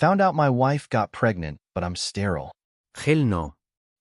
Found out my wife got pregnant, but I'm sterile. Hell no.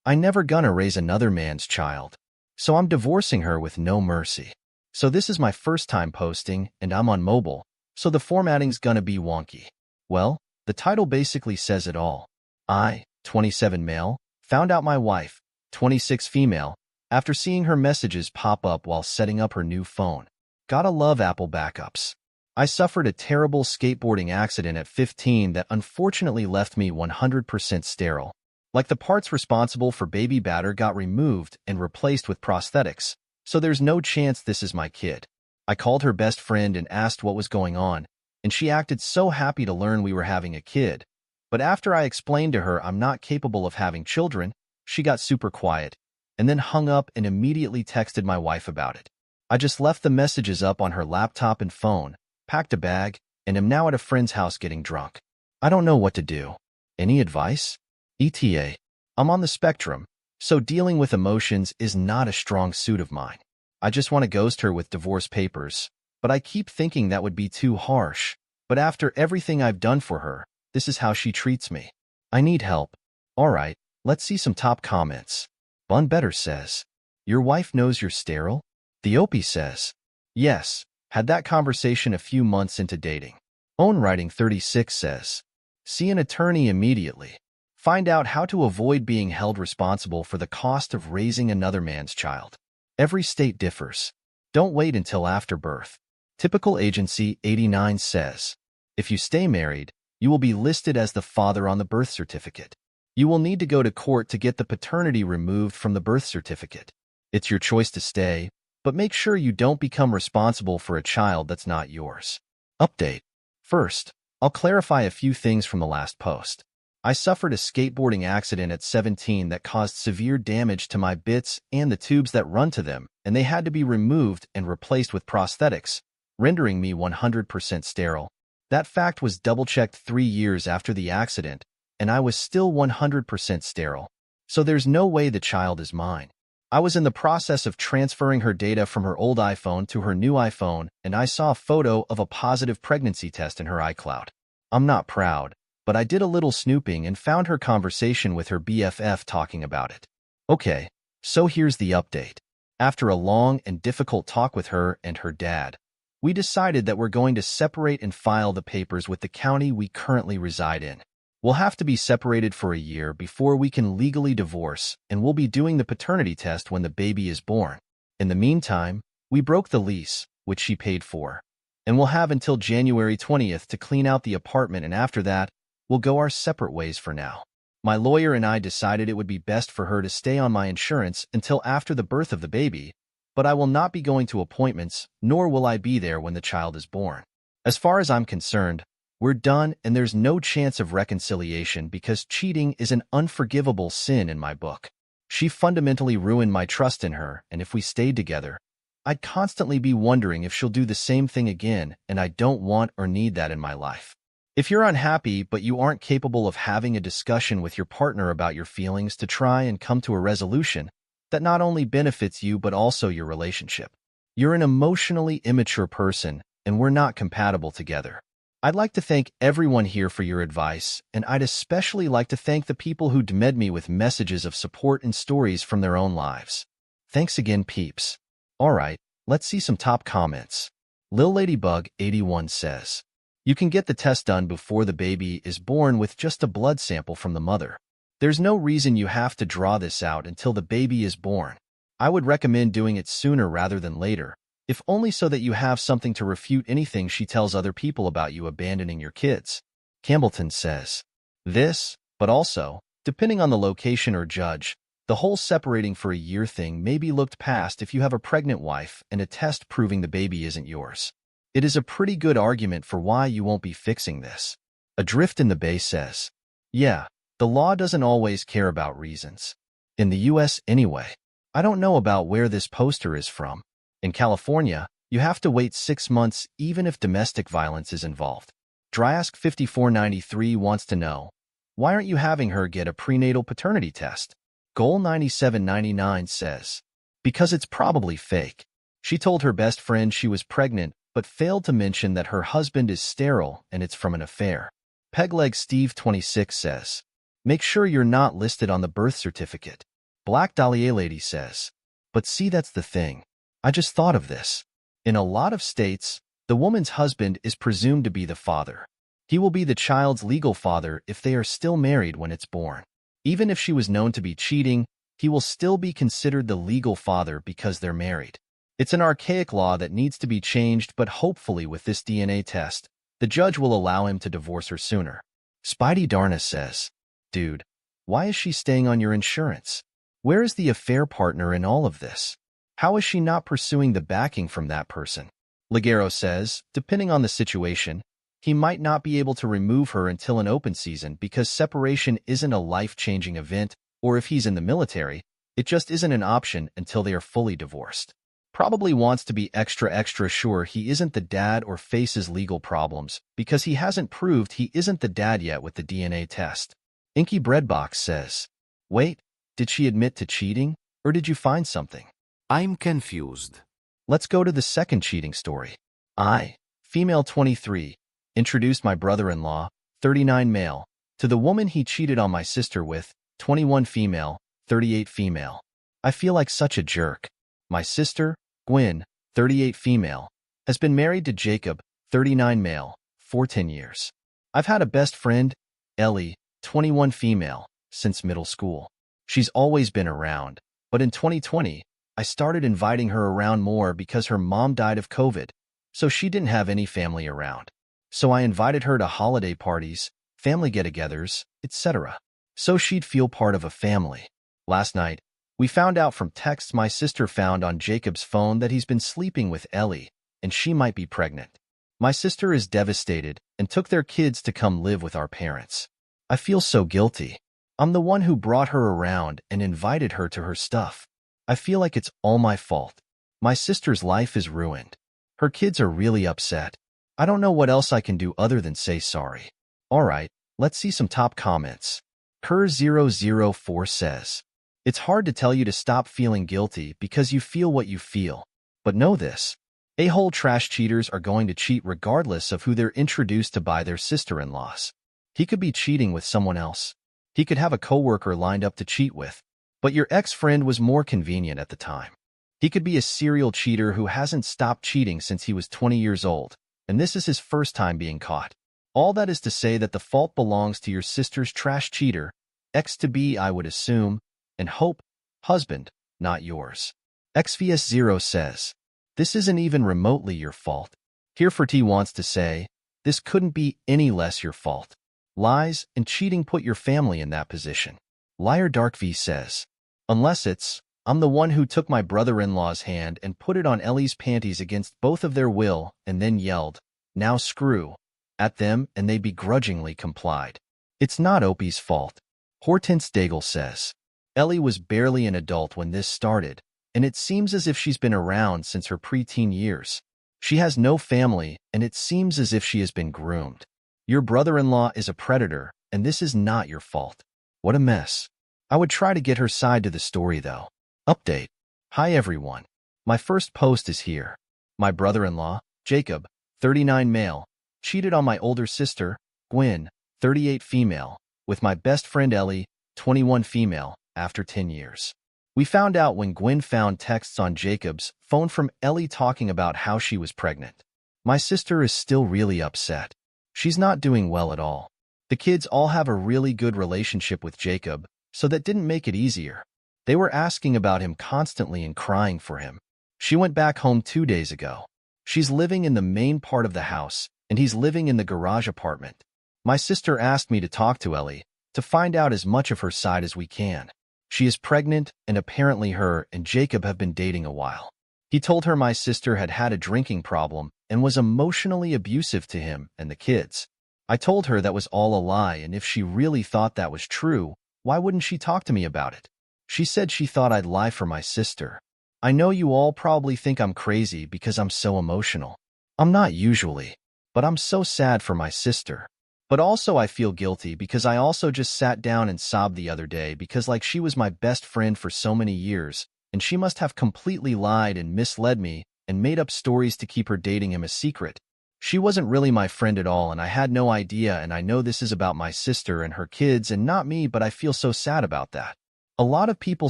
I never gonna raise another man's child. So I'm divorcing her with no mercy. So this is my first time posting, and I'm on mobile, so the formatting's gonna be wonky. Well, the title basically says it all. I, 27 male, found out my wife, 26 female, after seeing her messages pop up while setting up her new phone. Gotta love Apple backups. I suffered a terrible skateboarding accident at 15 that unfortunately left me 100% sterile. Like the parts responsible for baby batter got removed and replaced with prosthetics, so there's no chance this is my kid. I called her best friend and asked what was going on, and she acted so happy to learn we were having a kid. But after I explained to her I'm not capable of having children, she got super quiet, and then hung up and immediately texted my wife about it. I just left the messages up on her laptop and phone, packed a bag, and am now at a friend's house getting drunk. I don't know what to do. Any advice? ETA. I'm on the spectrum, so dealing with emotions is not a strong suit of mine. I just want to ghost her with divorce papers, but I keep thinking that would be too harsh. But after everything I've done for her, this is how she treats me. I need help. Alright, let's see some top comments. Bun Better says, your wife knows you're sterile? Theope says, yes, had that conversation a few months into dating. Own Writing 36 says, see an attorney immediately. Find out how to avoid being held responsible for the cost of raising another man's child. Every state differs. Don't wait until after birth. Typical Agency 89 says, if you stay married, you will be listed as the father on the birth certificate. You will need to go to court to get the paternity removed from the birth certificate. It's your choice to stay, but make sure you don't become responsible for a child that's not yours. Update. First, I'll clarify a few things from the last post. I suffered a skateboarding accident at 17 that caused severe damage to my bits and the tubes that run to them, and they had to be removed and replaced with prosthetics, rendering me 100% sterile. That fact was double-checked 3 years after the accident, and I was still 100% sterile. So there's no way the child is mine. I was in the process of transferring her data from her old iPhone to her new iPhone, and I saw a photo of a positive pregnancy test in her iCloud. I'm not proud, but I did a little snooping and found her conversation with her BFF talking about it. Okay, so here's the update. After a long and difficult talk with her and her dad, we decided that we're going to separate and file the papers with the county we currently reside in. We'll have to be separated for a year before we can legally divorce, and we'll be doing the paternity test when the baby is born. In the meantime, we broke the lease, which she paid for, and we'll have until January 20th to clean out the apartment, and after that, we'll go our separate ways for now. My lawyer and I decided it would be best for her to stay on my insurance until after the birth of the baby, but I will not be going to appointments, nor will I be there when the child is born. As far as I'm concerned, we're done, and there's no chance of reconciliation because cheating is an unforgivable sin in my book. She fundamentally ruined my trust in her, and if we stayed together, I'd constantly be wondering if she'll do the same thing again, and I don't want or need that in my life. If you're unhappy but you aren't capable of having a discussion with your partner about your feelings to try and come to a resolution that not only benefits you but also your relationship, you're an emotionally immature person, and we're not compatible together. I'd like to thank everyone here for your advice, and I'd especially like to thank the people who DM'd me with messages of support and stories from their own lives. Thanks again, peeps. Alright, let's see some top comments. Lil Ladybug 81 says, you can get the test done before the baby is born with just a blood sample from the mother. There's no reason you have to draw this out until the baby is born. I would recommend doing it sooner rather than later, if only so that you have something to refute anything she tells other people about you abandoning your kids. Campbellton says, this, but also, depending on the location or judge, the whole separating for a year thing may be looked past if you have a pregnant wife and a test proving the baby isn't yours. It is a pretty good argument for why you won't be fixing this. Adrift in the Bay says, yeah, the law doesn't always care about reasons. In the US anyway. I don't know about where this poster is from. In California, you have to wait 6 months even if domestic violence is involved. Dryask 5493 wants to know, why aren't you having her get a prenatal paternity test? Goal 9799 says, because it's probably fake. She told her best friend she was pregnant, but failed to mention that her husband is sterile and it's from an affair. Pegleg Steve 26 says, make sure you're not listed on the birth certificate. Black Dahlia Lady says, but see, that's the thing. I just thought of this. In a lot of states, the woman's husband is presumed to be the father. He will be the child's legal father if they are still married when it's born. Even if she was known to be cheating, he will still be considered the legal father because they're married. It's an archaic law that needs to be changed, but hopefully with this DNA test, the judge will allow him to divorce her sooner. Spidey Darna says, dude, why is she staying on your insurance? Where is the affair partner in all of this? How is she not pursuing the backing from that person? Ligero says, depending on the situation, he might not be able to remove her until an open season because separation isn't a life-changing event, or if he's in the military, it just isn't an option until they are fully divorced. Probably wants to be extra sure he isn't the dad or faces legal problems because he hasn't proved he isn't the dad yet with the DNA test. Inky Breadbox says, wait, did she admit to cheating, or did you find something? I'm confused. Let's go to the second cheating story. I, female 23, introduced my brother-in-law, 39 male, to the woman he cheated on my sister with, 21 female, 38 female. I feel like such a jerk. My sister, Gwen, 38 female, has been married to Jacob, 39 male, for 10 years. I've had a best friend, Ellie, 21 female, since middle school. She's always been around, but in 2020, I started inviting her around more because her mom died of COVID, so she didn't have any family around. So I invited her to holiday parties, family get-togethers, etc. so she'd feel part of a family. Last night, we found out from texts my sister found on Jacob's phone that he's been sleeping with Ellie, and she might be pregnant. My sister is devastated and took their kids to come live with our parents. I feel so guilty. I'm the one who brought her around and invited her to her stuff. I feel like it's all my fault. My sister's life is ruined. Her kids are really upset. I don't know what else I can do other than say sorry. Alright, let's see some top comments. Kerr004 says, it's hard to tell you to stop feeling guilty because you feel what you feel. But know this. A-hole trash cheaters are going to cheat regardless of who they're introduced to by their sister-in-laws. He could be cheating with someone else. He could have a coworker lined up to cheat with. But your ex-friend was more convenient at the time. He could be a serial cheater who hasn't stopped cheating since he was 20 years old, and this is his first time being caught. All that is to say that the fault belongs to your sister's trash cheater, ex-to-be I would assume, and hope, husband, not yours. XVS0 says, this isn't even remotely your fault. Hereford wants to say, this couldn't be any less your fault. Lies and cheating put your family in that position. Liar Dark V says, unless it's, I'm the one who took my brother-in-law's hand and put it on Ellie's panties against both of their will and then yelled, now screw, at them and they begrudgingly complied. It's not Opie's fault. Hortense Daigle says, Ellie was barely an adult when this started, and it seems as if she's been around since her preteen years. She has no family, and it seems as if she has been groomed. Your brother-in-law is a predator, and this is not your fault. What a mess. I would try to get her side to the story, though. Update. Hi, everyone. My first post is here. My brother-in-law, Jacob, 39 male, cheated on my older sister, Gwen, 38 female, with my best friend Ellie, 21 female, after 10 years. We found out when Gwen found texts on Jacob's phone from Ellie talking about how she was pregnant. My sister is still really upset. She's not doing well at all. The kids all have a really good relationship with Jacob, so that didn't make it easier. They were asking about him constantly and crying for him. She went back home 2 days ago. She's living in the main part of the house, and he's living in the garage apartment. My sister asked me to talk to Ellie, to find out as much of her side as we can. She is pregnant, and apparently her and Jacob have been dating a while. He told her my sister had had a drinking problem and was emotionally abusive to him and the kids. I told her that was all a lie, and if she really thought that was true, why wouldn't she talk to me about it? She said she thought I'd lie for my sister. I know you all probably think I'm crazy because I'm so emotional. I'm not usually, but I'm so sad for my sister. But also I feel guilty because I also just sat down and sobbed the other day because like she was my best friend for so many years, and she must have completely lied and misled me and made up stories to keep her dating him a secret. She wasn't really my friend at all, and I had no idea, and I know this is about my sister and her kids and not me, but I feel so sad about that. A lot of people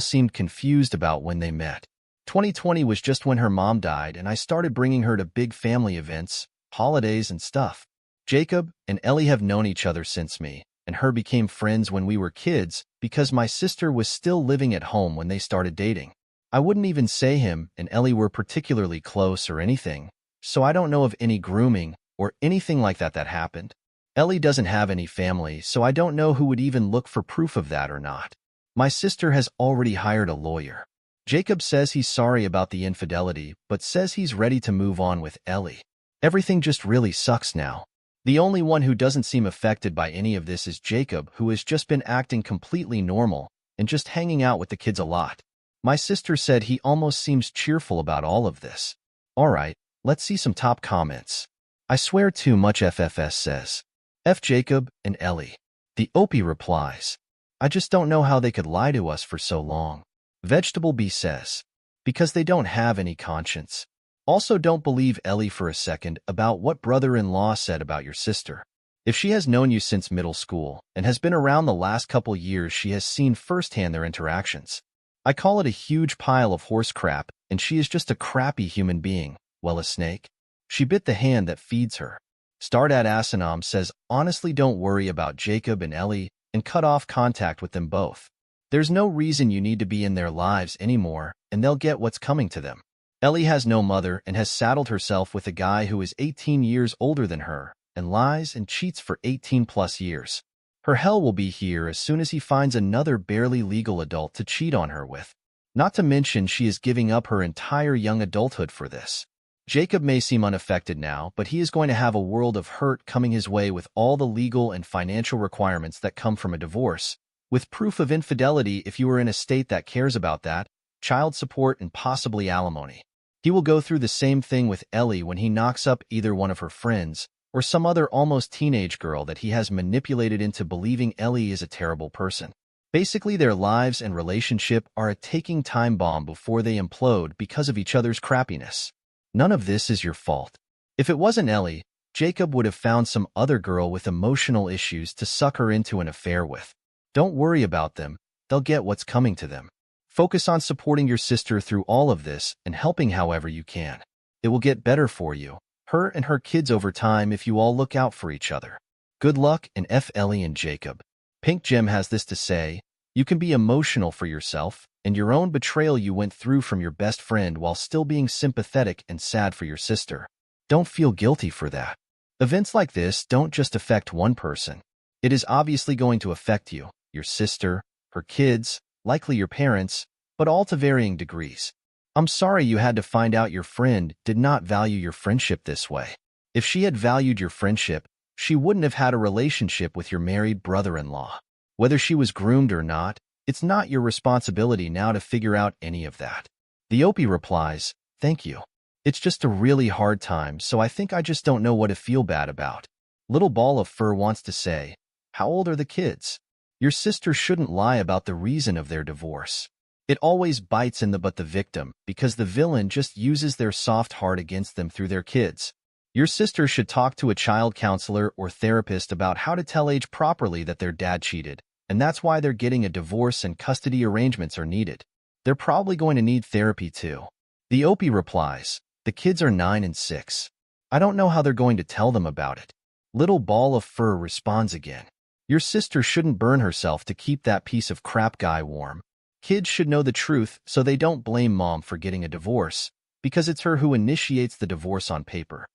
seemed confused about when they met. 2020 was just when her mom died, and I started bringing her to big family events, holidays, and stuff. Jacob and Ellie have known each other since me, and her became friends when we were kids because my sister was still living at home when they started dating. I wouldn't even say him and Ellie were particularly close or anything, so I don't know of any grooming or anything like that happened. Ellie doesn't have any family, so I don't know who would even look for proof of that or not. My sister has already hired a lawyer. Jacob says he's sorry about the infidelity, but says he's ready to move on with Ellie. Everything just really sucks now. The only one who doesn't seem affected by any of this is Jacob, who has just been acting completely normal and just hanging out with the kids a lot. My sister said he almost seems cheerful about all of this. Alright, let's see some top comments. I swear too much FFS says. F Jacob and Ellie. The Opie replies. I just don't know how they could lie to us for so long. Vegetable B says. Because they don't have any conscience. Also, don't believe Ellie for a second about what brother-in-law said about your sister. If she has known you since middle school and has been around the last couple years, she has seen firsthand their interactions. I call it a huge pile of horse crap, and she is just a crappy human being. Well, a snake. She bit the hand that feeds her. Stardad Asanam says, honestly, don't worry about Jacob and Ellie and cut off contact with them both. There's no reason you need to be in their lives anymore, and they'll get what's coming to them. Ellie has no mother and has saddled herself with a guy who is 18 years older than her and lies and cheats for 18 plus years. Her hell will be here as soon as he finds another barely legal adult to cheat on her with. Not to mention she is giving up her entire young adulthood for this. Jacob may seem unaffected now, but he is going to have a world of hurt coming his way with all the legal and financial requirements that come from a divorce, with proof of infidelity if you are in a state that cares about that, child support, and possibly alimony. He will go through the same thing with Ellie when he knocks up either one of her friends or some other almost teenage girl that he has manipulated into believing Ellie is a terrible person. Basically, their lives and relationship are a ticking time bomb before they implode because of each other's crappiness. None of this is your fault. If it wasn't Ellie, Jacob would have found some other girl with emotional issues to suck her into an affair with. Don't worry about them, they'll get what's coming to them. Focus on supporting your sister through all of this and helping however you can. It will get better for you, her and her kids over time if you all look out for each other. Good luck, and F Ellie and Jacob. Pink Gem has this to say, you can be emotional for yourself and your own betrayal you went through from your best friend while still being sympathetic and sad for your sister. Don't feel guilty for that. Events like this don't just affect one person. It is obviously going to affect you, your sister, her kids, likely your parents, but all to varying degrees. I'm sorry you had to find out your friend did not value your friendship this way. If she had valued your friendship, she wouldn't have had a relationship with your married brother-in-law. Whether she was groomed or not, it's not your responsibility now to figure out any of that. The Opie replies, thank you. It's just a really hard time, so I think I just don't know what to feel bad about. Little Ball of Fur wants to say, how old are the kids? Your sister shouldn't lie about the reason of their divorce. It always bites in the butt the victim because the villain just uses their soft heart against them through their kids. Your sister should talk to a child counselor or therapist about how to tell age properly that their dad cheated, and that's why they're getting a divorce and custody arrangements are needed. They're probably going to need therapy too. The Opie replies, the kids are 9 and 6. I don't know how they're going to tell them about it. Little Ball of Fur responds again. Your sister shouldn't burn herself to keep that piece of crap guy warm. Kids should know the truth so they don't blame mom for getting a divorce, because it's her who initiates the divorce on paper.